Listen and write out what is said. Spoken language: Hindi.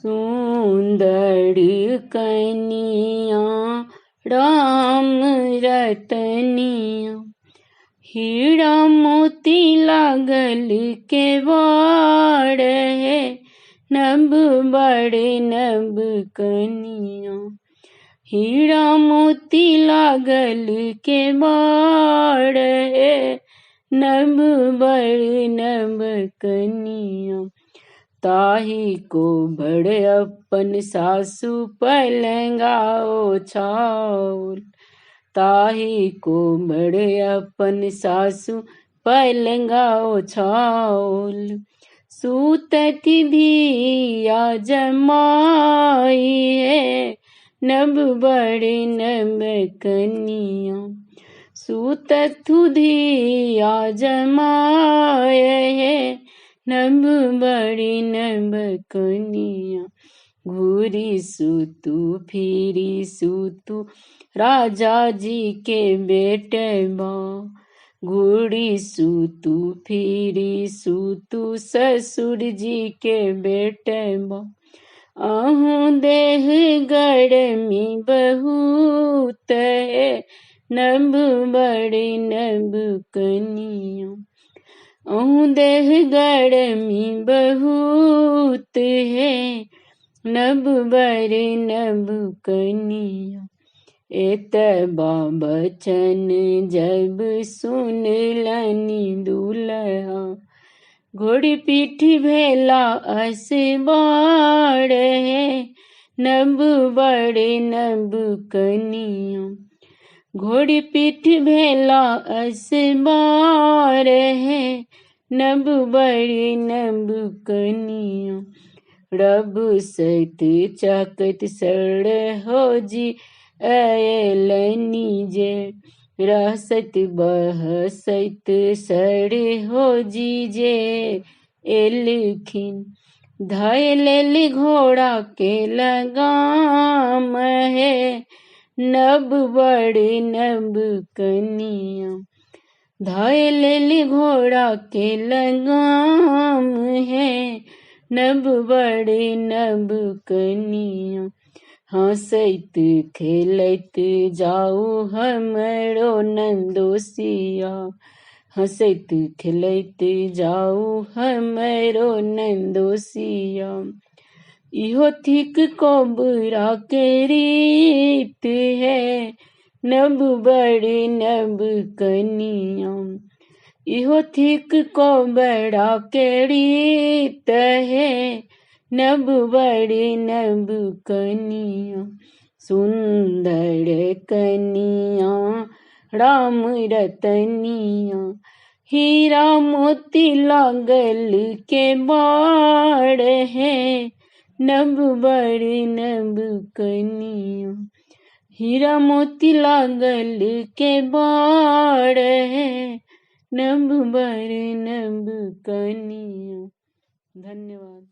सुंदर कनिया राम रतनिया, हीरा मोती लागल केवाड़ है, नभ बड़े नभ कनिया। हीरा मोती लागल केवाड़ है, नभ बड़े नभ कनिया। ताही को बड़ अपन सासु पलंगाओ छाउल, ताही को बड़ अपन सासु पलंगाओ छाउल। सूतति धिया जमाई है, नभ बड़े नभ कनिया। सूतथु धिया जमाए है, नभ बड़ी नभ कनिया। घूरी सुतु फिरी सुतु राजा जी के बेटवा, घूरी सुतु फिरी सुतु ससुर जी के बेटवा। अहूँ देह गरमी बहुत है, नभ बड़ी नभ कनिया। अहूँ देह गरमी बहुत है, नभ बड़े नभ कनिया। एतबा बचन जब सुन लनी दूल्हा, घोड़ी पीठ भेला असबाड़ है, नभ बड़े नभ कनिया। घोड़ी पीठ भेला असबार है, नभ बड़ी नभ कनिया। रब सत चकत सड़ हो जी अयलनी जे, रहसत बहसत सड़ हो जी जे एलखिन। धय लेल घोड़ा के लगाम है, नभ बड़े नभ कनिया। धय लेल घोड़ा के लगाम है, नभ बड़े नभ कनिया। हंसैत खेलैत जाऊ हमरो नंदोसिया, हंसैत खेलैत जाऊ हमरो नंदोसिया। इहो थिक कोबरा के रीत है, नभ बड़े नभ कनिया। इहो थिक कोबरा के रीत है, नभ बड़े नभ कनिया। सुंदर कनिया राम रतनिया, हीरा मोती लागल केवाड़ है, नभ बड़े नभ कनिया। हीरा मोती लागल केवाड़ है, नभ बड़े नभ कनिया। धन्यवाद।